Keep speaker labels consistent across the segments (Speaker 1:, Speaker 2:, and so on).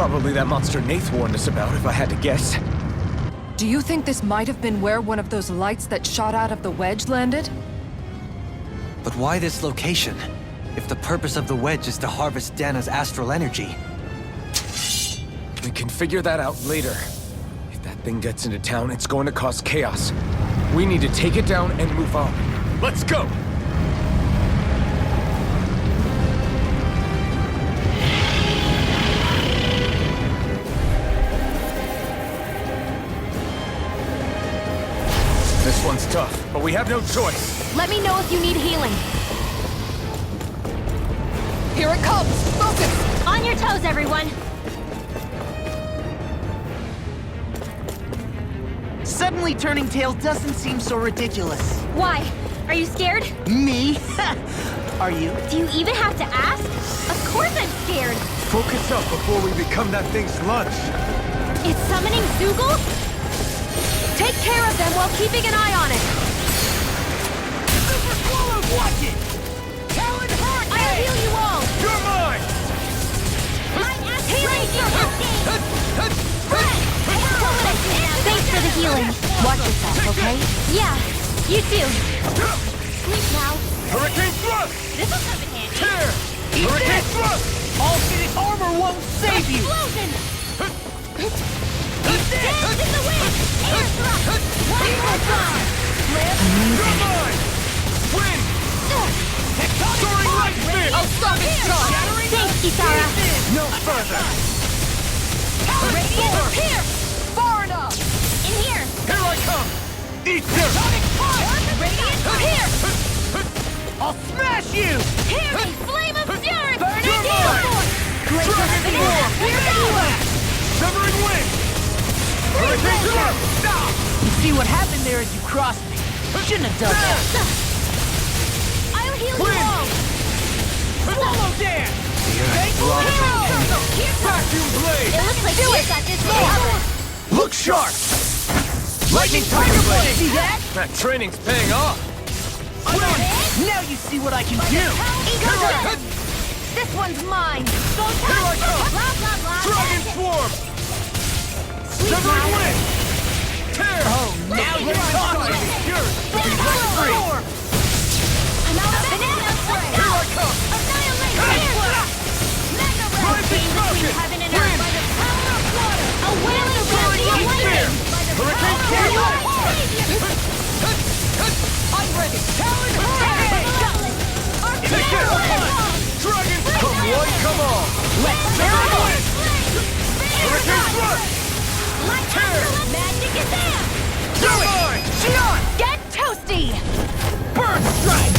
Speaker 1: Probably that monster Nath warned us about, if I had to guess.
Speaker 2: Do you think this might have been where one of those lights that shot out of the wedge landed?
Speaker 3: But why this location? If the purpose of the wedge is to harvest Dana's astral energy.
Speaker 1: We can figure that out later. If that thing gets into town, it's going to cause chaos. We need to take it down and move on. Let's go! This one's tough, but we have no choice.
Speaker 4: Let me know if you need healing.
Speaker 2: Here it comes! Focus!
Speaker 4: On your toes, everyone!
Speaker 5: Suddenly turning tail doesn't seem so ridiculous.
Speaker 4: Why? Are you scared?
Speaker 5: Me? Are you?
Speaker 4: Do you even have to ask? Of course I'm scared!
Speaker 1: Focus up before we become that thing's lunch.
Speaker 4: It's summoning Zoogle? Take care of them while keeping an eye on it!
Speaker 5: Super Swallows, watch it! Talon Hurricane!
Speaker 4: I'll heal you all!
Speaker 1: You're mine!
Speaker 4: Thanks for the healing. Watch yourself, okay? Yeah, you too. Sleep now.
Speaker 1: Hurricane Thrust!
Speaker 4: This'll come in handy.
Speaker 1: Tear!
Speaker 5: Eat
Speaker 1: Hurricane
Speaker 5: this!
Speaker 1: Thrust!
Speaker 5: Alternate armor won't save you!
Speaker 4: Explosion! Dance in the wind! Air thrust! One more time!
Speaker 1: You're mine! Win! Soaring light spin!
Speaker 2: I'll stop it, Sean!
Speaker 4: Thanks, Kisara.
Speaker 1: No further!
Speaker 4: Radiant, here!
Speaker 2: Far enough!
Speaker 4: In here!
Speaker 1: Here I come! Eat this!
Speaker 4: Radiant, here!
Speaker 5: I'll smash you!
Speaker 4: Hear me! Flame of fury! Burn
Speaker 1: You're mine! Dragon War! Severing Wind! Hurricane Thrust! Stop!
Speaker 5: You see what happened there as you crossed me. Shouldn't have done that.
Speaker 4: I'll heal you
Speaker 1: Wind!
Speaker 4: all!
Speaker 5: Swallow dance!
Speaker 1: Vacuum Blade!
Speaker 4: It looks like you got this covered!
Speaker 1: Look sharp! Lightning Tiger Blade!
Speaker 5: See that?
Speaker 1: That training's paying off!
Speaker 5: Now you see what I can do!
Speaker 4: Ego This one's mine! Go
Speaker 1: Here I come!
Speaker 4: Blah, blah, blah!
Speaker 1: Dragon Swarm!
Speaker 4: Sweet
Speaker 1: Severing
Speaker 4: now.
Speaker 1: Wind! Tear!
Speaker 5: Oh, now you're talking!
Speaker 1: Free!
Speaker 4: I'm out of banana spray!
Speaker 1: Here I come!
Speaker 4: Annihilate!
Speaker 1: Hey!
Speaker 4: Mega
Speaker 1: Rising
Speaker 4: round between
Speaker 1: Falcon!
Speaker 4: heaven and
Speaker 1: Wind!
Speaker 4: earth by the power of water! A wailing
Speaker 1: Soaring
Speaker 4: of
Speaker 1: Light Spear! Hurricane Sword!
Speaker 2: I'm ready!
Speaker 1: Talon Hurricane! Take this! Dragon! Come one, come all! Severing Wind! Hurricane Thrust! Tear!
Speaker 4: Magic is there!
Speaker 1: You're mine! Xion!
Speaker 4: Get toasty!
Speaker 5: Burn strike!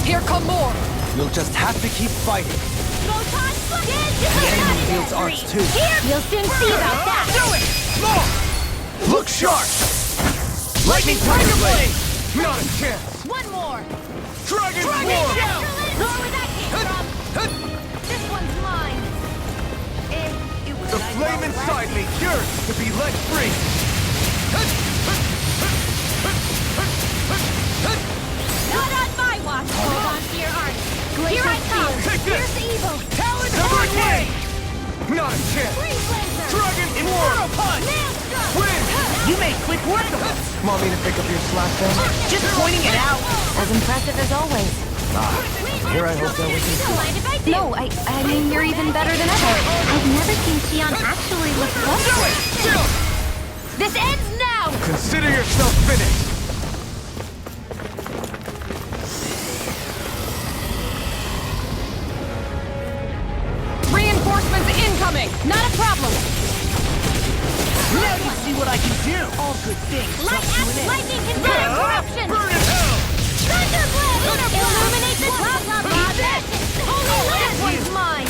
Speaker 2: Here come more!
Speaker 3: You'll just have to keep fighting.
Speaker 4: Photon
Speaker 3: The enemy wields arts too.
Speaker 4: Here! You'll soon see about that!
Speaker 1: Do it! Small! Look sharp! Lightning Tiger Blade! Not a chance!
Speaker 4: One more!
Speaker 1: Dragon
Speaker 4: Dragon
Speaker 1: Swarm!
Speaker 4: Excellent! Throw where that came from! This one's mine! It was
Speaker 1: The flame inside me yearns to be let free!
Speaker 4: not on my watch! Hold on to your art! Here I come!
Speaker 1: Take this!
Speaker 4: Here's the evil!
Speaker 1: Talon Hurricane! Not a chance!
Speaker 4: Freeze laser!
Speaker 1: Dragon
Speaker 5: Inferno
Speaker 1: Swarm!
Speaker 5: punch!
Speaker 4: Nail struck!
Speaker 1: Win!
Speaker 5: You made quick work of it!
Speaker 3: Want me to pick up your slack then?
Speaker 5: Just pointing it out!
Speaker 4: As impressive as always.
Speaker 3: Here I hope that wasn't
Speaker 4: Don't mind if I do. No, I mean, you're even better than ever. I've never seen Xion actually look
Speaker 1: Do
Speaker 4: frustrated.
Speaker 1: it! Still!
Speaker 4: This ends now!
Speaker 1: Consider yourself finished!
Speaker 2: Reinforcements incoming!
Speaker 4: Not a problem.
Speaker 5: Now you see what I can do! All good things
Speaker 4: Light
Speaker 5: come to an end.
Speaker 4: lightning can burn corruption!
Speaker 1: Burn in hell!
Speaker 4: Thunderblade! Illuminate the blah blah blah! Holy land! This one's mine!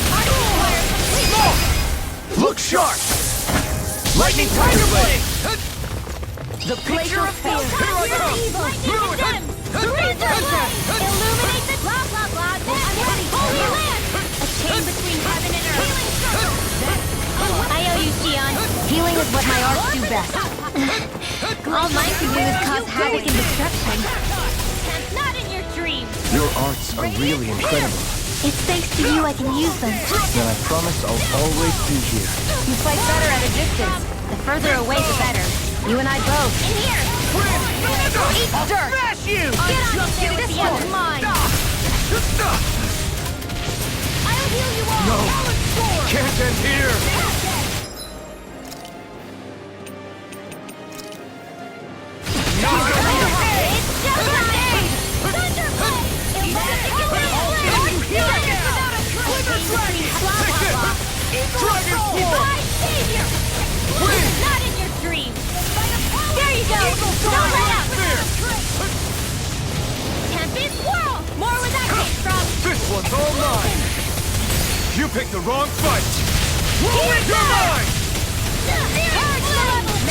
Speaker 1: Look sharp! Lightning Tiger Blade!
Speaker 5: The picture of fear!
Speaker 1: Here I come!
Speaker 4: Evil!
Speaker 1: Move!
Speaker 4: Thunderblade! Illuminate the blah blah blah! Holy land! A chain between heaven and earth! Healing circle! I owe you, Xion. Healing is what my arts do best. All mine can do is cause havoc and destruction. Not in your dreams!
Speaker 1: Your arts are really incredible.
Speaker 4: It's thanks to you I can use them.
Speaker 1: Then I promise I'll always be here.
Speaker 4: You fight better at a distance. The further away, the better. You and I both. In here! Eat dirt!
Speaker 5: Smash you!
Speaker 4: Get on there with the other mine! I'll heal you all!
Speaker 1: No. Can't end here!
Speaker 4: It's just time! Thunderbolt! My savior! This is not in your dreams! There you go! Don't let up! Tempest Whirl! More where that came from!
Speaker 1: This one's all mine! You picked the wrong fight! You're mine!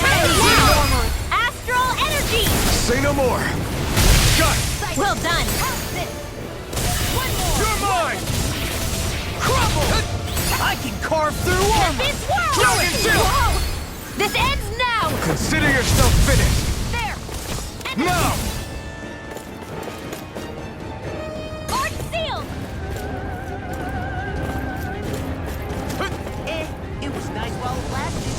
Speaker 4: Now! Astral energy!
Speaker 1: Say no more! Got it!
Speaker 4: Well done!
Speaker 1: You're mine!
Speaker 5: Crumble! I can carve through armor!
Speaker 4: Tempest Whirl!
Speaker 1: Dragon Shield!
Speaker 4: Whoa! This ends now!
Speaker 1: Consider yourself finished!
Speaker 4: There!
Speaker 1: Now!
Speaker 4: Art sealed!
Speaker 5: It was nice while it lasted.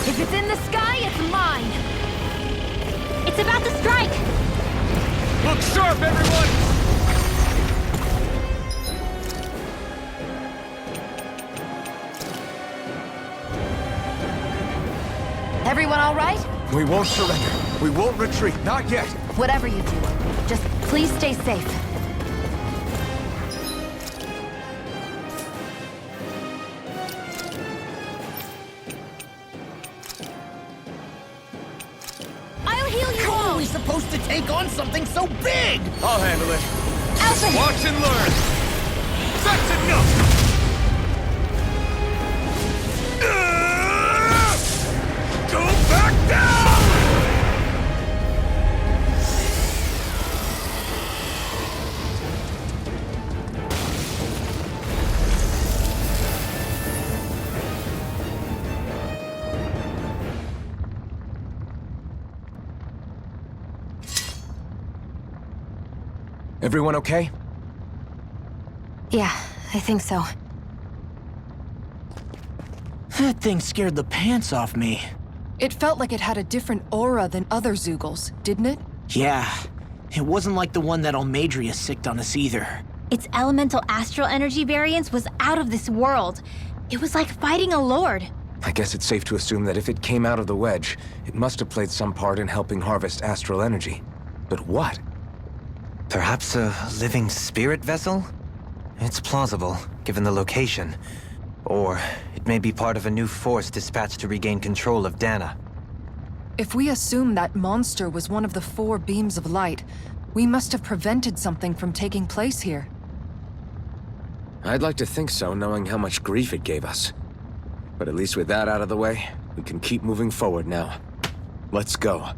Speaker 4: If it's in the sky, it's mine! It's about to strike!
Speaker 1: Look sharp, everyone!
Speaker 2: Everyone all right?
Speaker 1: We won't surrender. We won't retreat. Not yet.
Speaker 2: Whatever you do, just please stay safe.
Speaker 4: I'll heal you
Speaker 5: How
Speaker 4: all!
Speaker 5: are we supposed to take on something so big?
Speaker 1: I'll handle it.
Speaker 2: Alpha!
Speaker 1: Watch and learn. That's enough! Go back down! Everyone okay?
Speaker 2: Yeah, I think so.
Speaker 5: That thing scared the pants off me.
Speaker 2: It felt like it had a different aura than other Zeugles, didn't it?
Speaker 5: Yeah, it wasn't like the one that Almadria sicked on us either.
Speaker 4: Its elemental astral energy variance was out of this world. It was like fighting a lord.
Speaker 1: I guess it's safe to assume that if it came out of the wedge, it must have played some part in helping harvest astral energy. But what?
Speaker 3: Perhaps a living spirit vessel? It's plausible, given the location. Or it may be part of a new force dispatched to regain control of Dana.
Speaker 2: If we assume that monster was one of the 4 beams of light, we must have prevented something from taking place here.
Speaker 1: I'd like to think so, knowing how much grief it gave us. But at least with that out of the way, we can keep moving forward now. Let's go.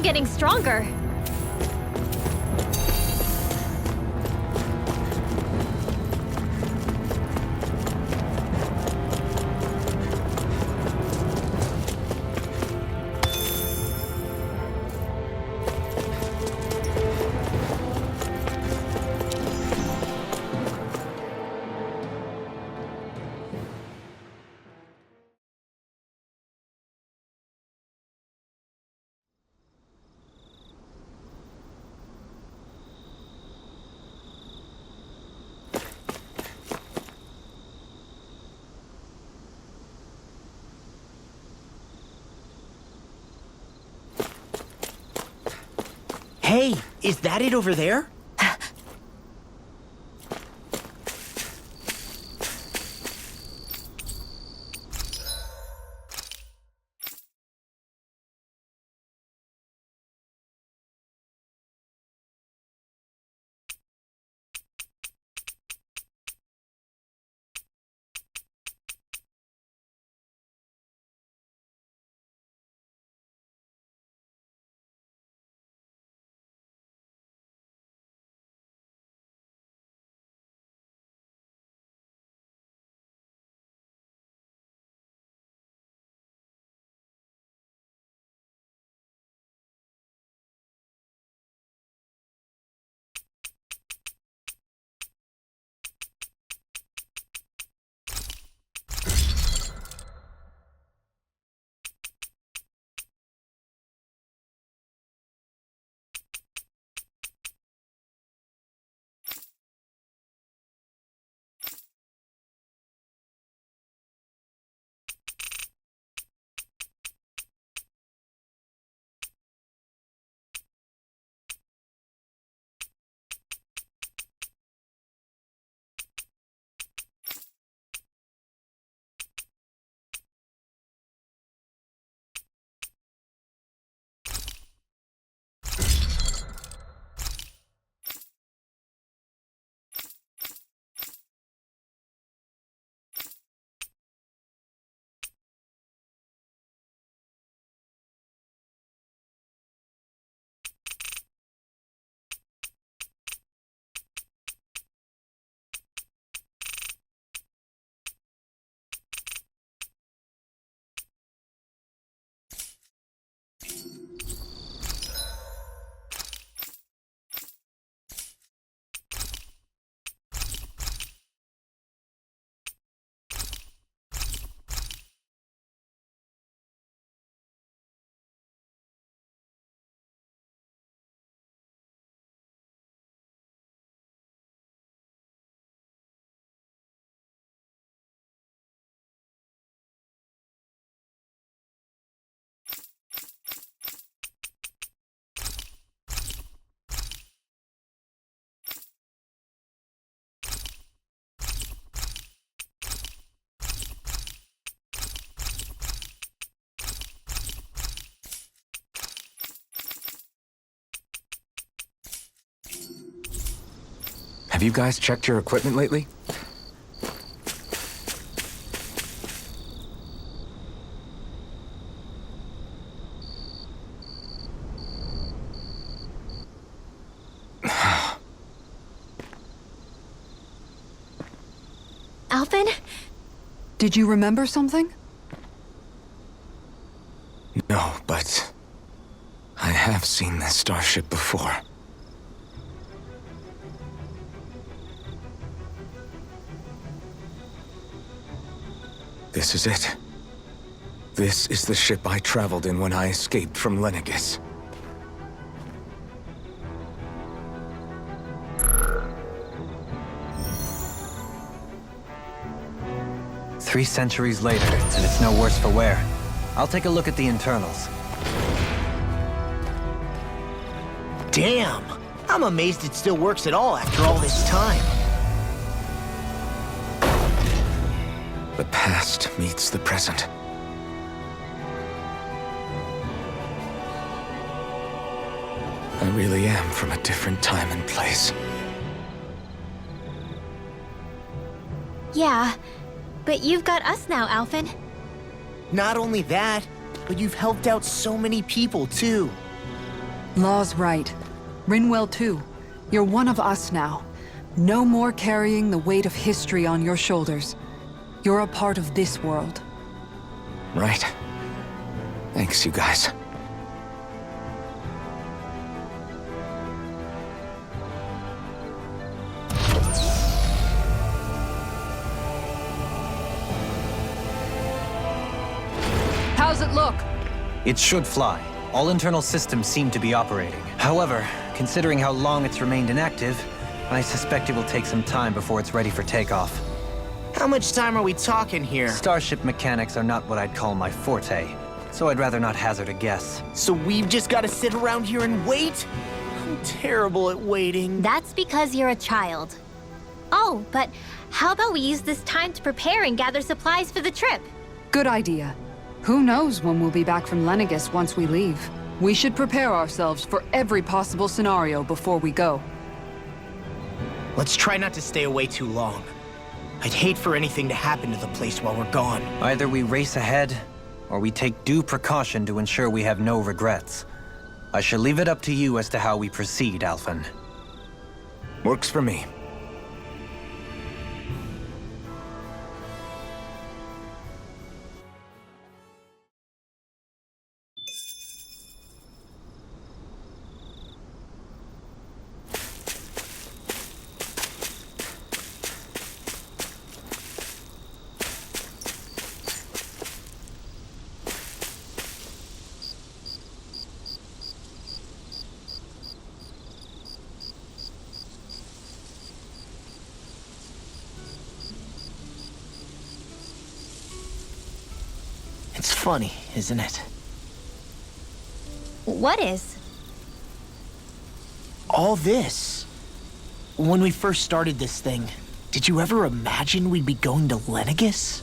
Speaker 4: I'm getting stronger.
Speaker 5: Hey, is that it over there?
Speaker 1: Have you guys checked your equipment lately?
Speaker 4: Alphen?
Speaker 2: Did you remember something?
Speaker 1: No, but I have seen this starship before. This is it. This is the ship I traveled in when I escaped from Lenegis.
Speaker 3: Three centuries later, and it's no worse for wear. I'll take a look at the internals.
Speaker 5: Damn! I'm amazed it still works at all after all this time.
Speaker 1: The past meets the present. I really am from a different time and place.
Speaker 4: Yeah, but you've got us now, Alphen.
Speaker 5: Not only that, but you've helped out so many people, too.
Speaker 2: Law's right. Rinwell too. You're one of us now. No more carrying the weight of history on your shoulders. You're a part of this world.
Speaker 1: Right. Thanks, you guys.
Speaker 2: How's it look?
Speaker 3: It should fly. All internal systems seem to be operating. However, considering how long it's remained inactive, I suspect it will take some time before it's ready for takeoff.
Speaker 5: How much time are we talking here?
Speaker 3: Starship mechanics are not what I'd call my forte, so I'd rather not hazard a guess.
Speaker 5: So we've just got to sit around here and wait? I'm terrible at waiting.
Speaker 4: That's because you're a child. Oh, but how about we use this time to prepare and gather supplies for the trip?
Speaker 2: Good idea. Who knows when we'll be back from Lenegis once we leave. We should prepare ourselves for every possible scenario before we go.
Speaker 5: Let's try not to stay away too long. I'd hate for anything to happen to the place while we're gone.
Speaker 3: Either we race ahead, or we take due precaution to ensure we have no regrets. I shall leave it up to you as to how we proceed, Alphen.
Speaker 1: Works for me.
Speaker 5: It's funny, isn't it?
Speaker 4: What is?
Speaker 5: All this. When we first started this thing, did you ever imagine we'd be going to Lenegis?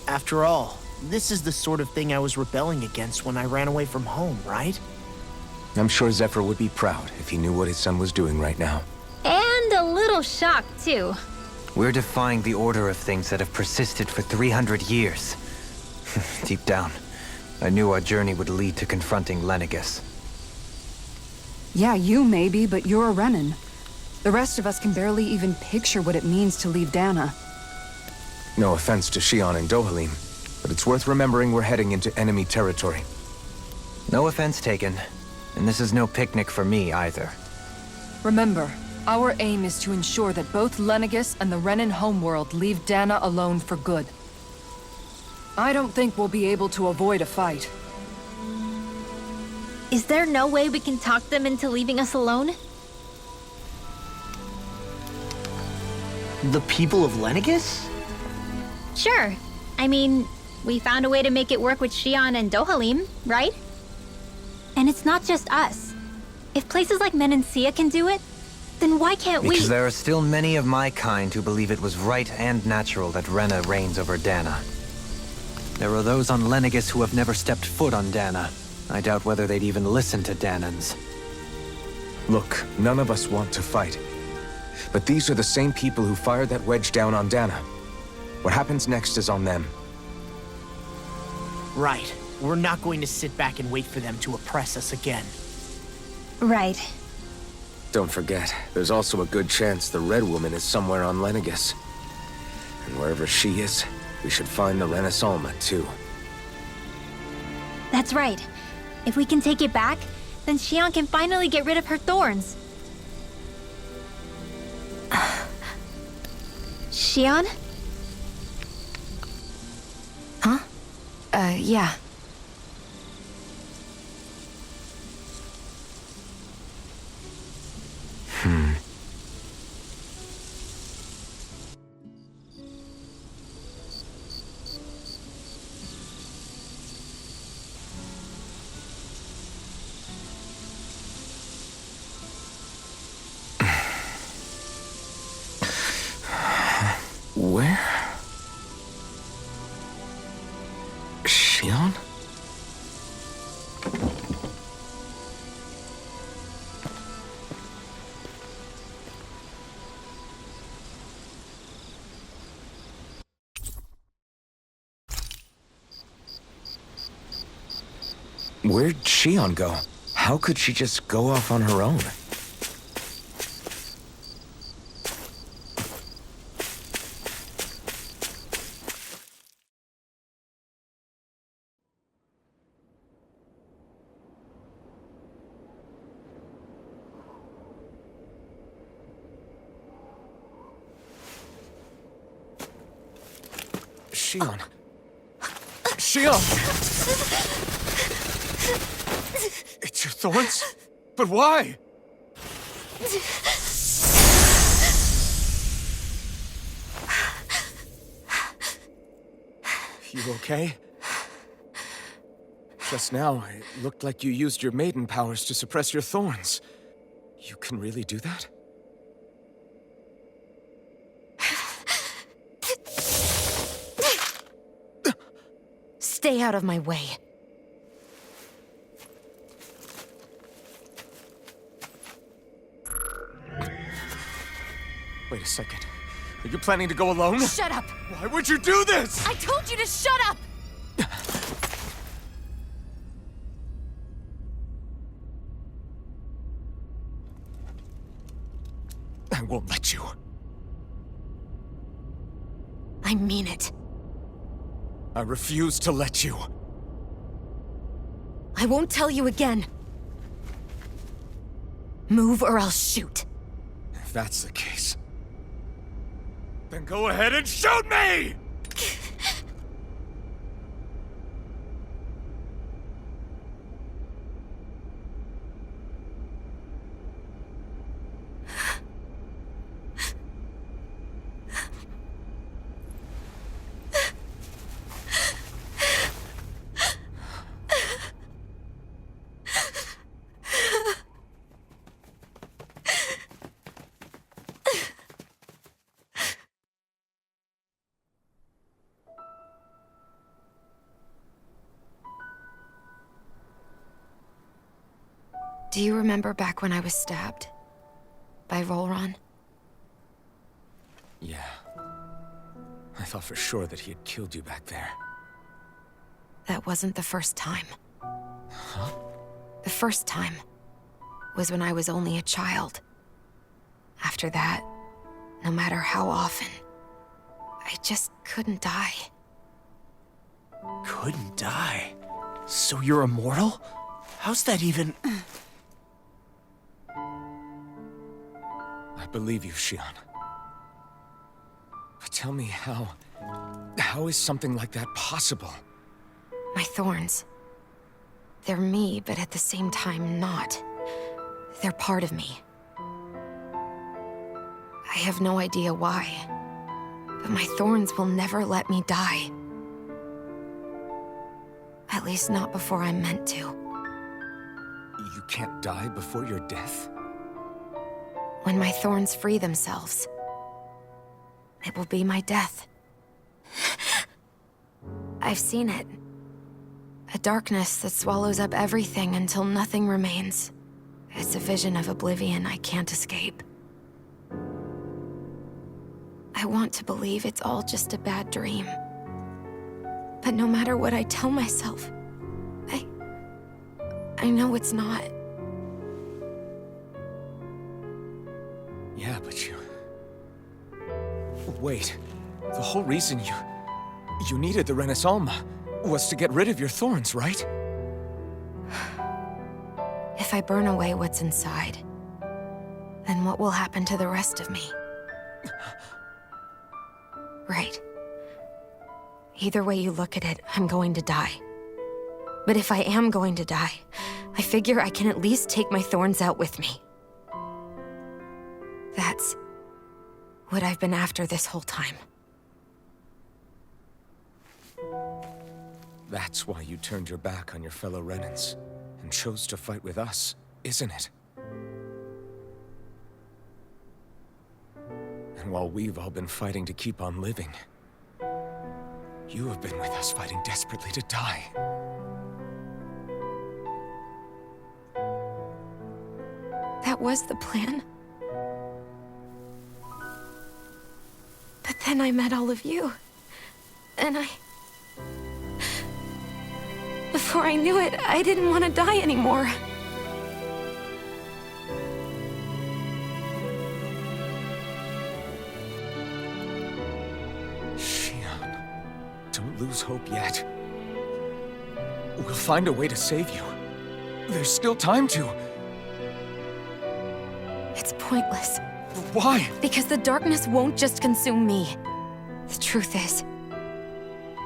Speaker 5: After all, this is the sort of thing I was rebelling against when I ran away from home, right?
Speaker 1: I'm sure Zephyr would be proud if he knew what his son was doing right now.
Speaker 4: And a little shocked, too.
Speaker 3: We're defying the order of things that have persisted for 300 years. Deep down, I knew our journey would lead to confronting Lenegis.
Speaker 2: Yeah, you maybe, but you're a Renan. The rest of us can barely even picture what it means to leave Dana.
Speaker 1: No offense to Shion and Dohalim, but it's worth remembering we're heading into enemy territory.
Speaker 3: No offense taken, and this is no picnic for me either.
Speaker 2: Remember, our aim is to ensure that both Lenegis and the Renan homeworld leave Dana alone for good. I don't think we'll be able to avoid a fight.
Speaker 4: Is there no way we can talk them into leaving us alone?
Speaker 5: The people of Lenegis?
Speaker 4: Sure. I mean, we found a way to make it work with Shion and Dohalim, right? And it's not just us. If places like Menancia can do it, then why can't we?
Speaker 3: Because there are still many of my kind who believe it was right and natural that Rena reigns over Dana. There are those on Lenegis who have never stepped foot on Dana. I doubt whether they'd even listen to Danans.
Speaker 1: Look, none of us want to fight. But these are the same people who fired that wedge down on Dana. What happens next is on them.
Speaker 5: Right. We're not going to sit back and wait for them to oppress us again.
Speaker 4: Right.
Speaker 1: Don't forget, there's also a good chance the Red Woman is somewhere on Lenegis. And wherever she is, we should find the Renaissance too.
Speaker 4: That's right. If we can take it back, then Shion can finally get rid of her thorns. Shion?
Speaker 2: Huh? Yeah.
Speaker 1: Where? Shion? Where'd Shion go?
Speaker 6: How could she just go off on her own?
Speaker 1: Shion. Shion! It's your thorns? But why? You okay? Just now, it looked like you used your maiden powers to suppress your thorns. You can really do that?
Speaker 7: Stay out of my way.
Speaker 1: Wait a second. Are you planning to go alone?
Speaker 7: Shut up!
Speaker 1: Why would you do this?
Speaker 7: I told you to shut up!
Speaker 1: I won't let you.
Speaker 7: I mean it.
Speaker 1: I refuse to let you.
Speaker 7: I won't tell you again. Move or I'll shoot.
Speaker 1: If that's the case, then go ahead and shoot me!
Speaker 7: Do you remember back when I was stabbed? By Rolron?
Speaker 1: Yeah. I thought for sure that he had killed you back there.
Speaker 7: That wasn't the first time.
Speaker 1: Huh?
Speaker 7: The first time was when I was only a child. After that, no matter how often, I just couldn't die.
Speaker 5: Couldn't die? So you're immortal? How's that even...
Speaker 1: I believe you, Shion. But tell me how... How is something like that possible?
Speaker 7: My thorns. They're me, but at the same time not. They're part of me. I have no idea why, but my thorns will never let me die. At least not before I'm meant to.
Speaker 1: You can't die before your death?
Speaker 7: When my thorns free themselves, it will be my death. I've seen it. A darkness that swallows up everything until nothing remains. It's a vision of oblivion I can't escape. I want to believe it's all just a bad dream. But no matter what I tell myself, I know it's not.
Speaker 1: Yeah, but you... Wait. The whole reason you needed the Renaissance was to get rid of your thorns, right?
Speaker 7: If I burn away what's inside, then what will happen to the rest of me? Right. Either way you look at it, I'm going to die. But if I am going to die, I figure I can at least take my thorns out with me. That's what I've been after this whole time.
Speaker 1: That's why you turned your back on your fellow Renans and chose to fight with us, isn't it? And while we've all been fighting to keep on living, you have been with us fighting desperately to die.
Speaker 7: That was the plan. But then I met all of you. And before I knew it, I didn't want to die anymore.
Speaker 1: lose hope yet. We'll find a way to save you. There's still time to.
Speaker 7: It's pointless.
Speaker 1: Why?
Speaker 7: Because the darkness won't just consume me. The truth is,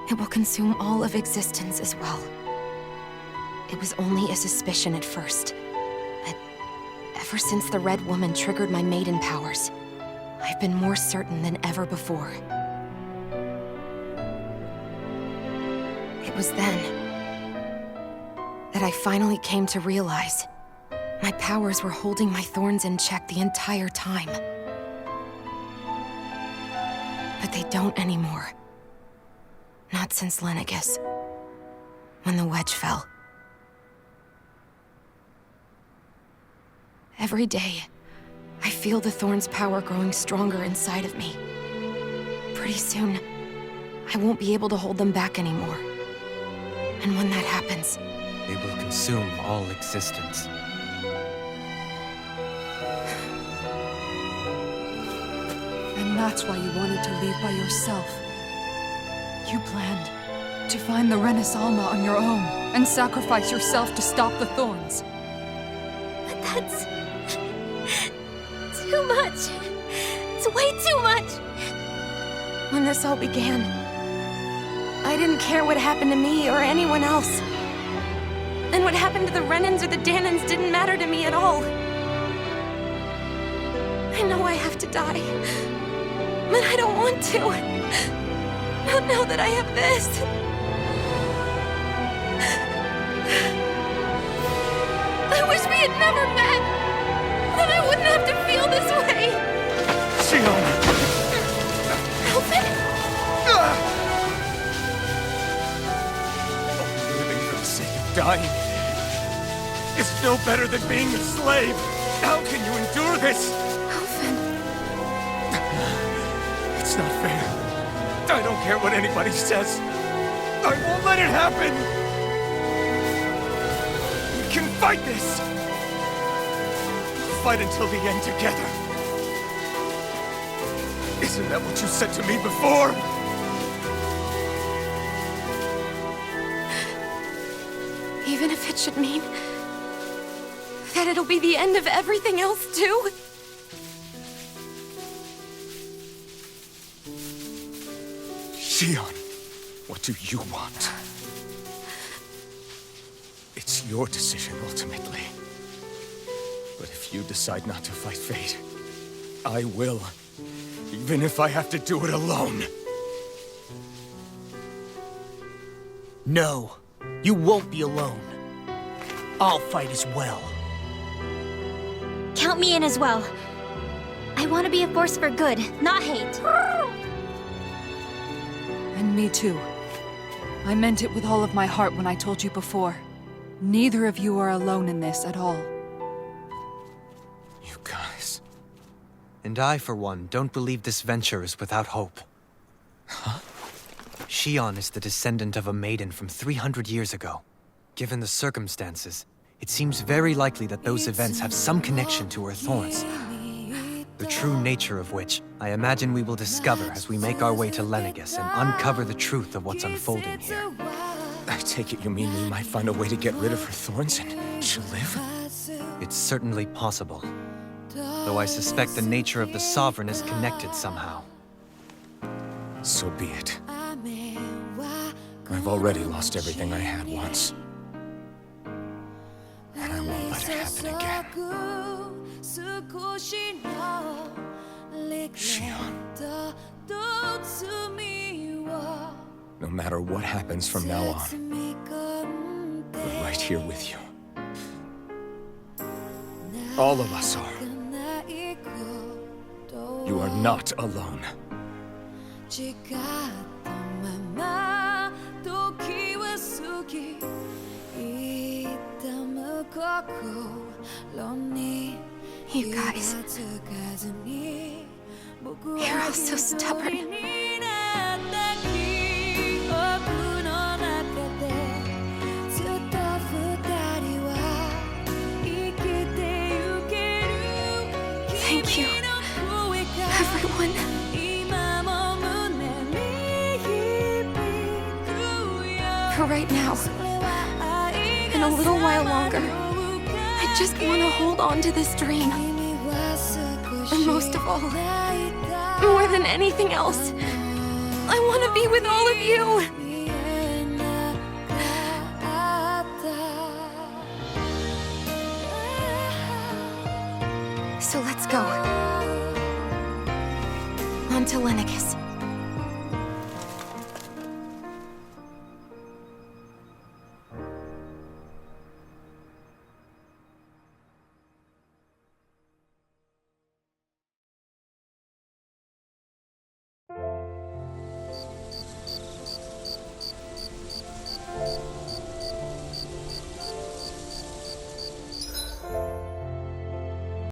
Speaker 7: it will consume all of existence as well. It was only a suspicion at first, but ever since the Red Woman triggered my maiden powers, I've been more certain than ever before. It was then that I finally came to realize my powers were holding my thorns in check the entire time. But they don't anymore. Not since Lenegis, when the wedge fell. Every day, I feel the thorn's power growing stronger inside of me. Pretty soon, I won't be able to hold them back anymore. And when that happens,
Speaker 3: They will consume all existence.
Speaker 2: And that's why you wanted to leave by yourself. You planned to find the Renis Alma on your own and sacrifice yourself to stop the thorns.
Speaker 4: But that's... too much. It's way too much.
Speaker 7: when this all began, I didn't care what happened to me or anyone else. And what happened to the Renans or the Danans didn't matter to me at all. I know I have to die, but I don't want to. Not now that I have this. I wish we had never met. Then I wouldn't have to feel this way.
Speaker 1: Shion!
Speaker 7: Alvin?
Speaker 1: Living for the sake of dying is no better than being a slave. How can you endure this?
Speaker 7: Alvin.
Speaker 1: It's not fair. I don't care what anybody says. I won't let it happen. We can fight this. Fight until the end together. Isn't that what you said to me before?
Speaker 7: Even if it should mean that it'll be the end of everything else, too?
Speaker 1: Shion, what do you want? It's your decision, ultimately. But if you decide not to fight fate, I will. Even if I have to do it alone.
Speaker 5: No, you won't be alone. I'll fight as well.
Speaker 4: Count me in as well. I want to be a force for good, not hate.
Speaker 2: And me too. I meant it with all of my heart when I told you before. Neither of you are alone in this at all.
Speaker 1: You guys.
Speaker 3: And I, for one, don't believe this venture is without hope.
Speaker 1: Huh?
Speaker 3: Shion is the descendant of a maiden from 300 years ago. Given the circumstances, it seems very likely that those events have some connection to her thorns. The true nature of which, I imagine we will discover as we make our way to Lenegis and uncover the truth of what's unfolding here.
Speaker 1: I take it you mean we might find a way to get rid of her thorns and she'll live?
Speaker 3: It's certainly possible. Though I suspect the nature of the Sovereign is connected somehow.
Speaker 1: So be it. I've already lost everything I had once. And I won't let it happen again. Shion. No matter what happens from now on, we're right here with you. All of us are. You are not alone.
Speaker 7: You guys. You're all so stubborn. Thank you, everyone. right now. And a little while longer. I just want to hold on to this dream. And most of all, more than anything else, I want to be with all of you! So let's go. On to Lenegis.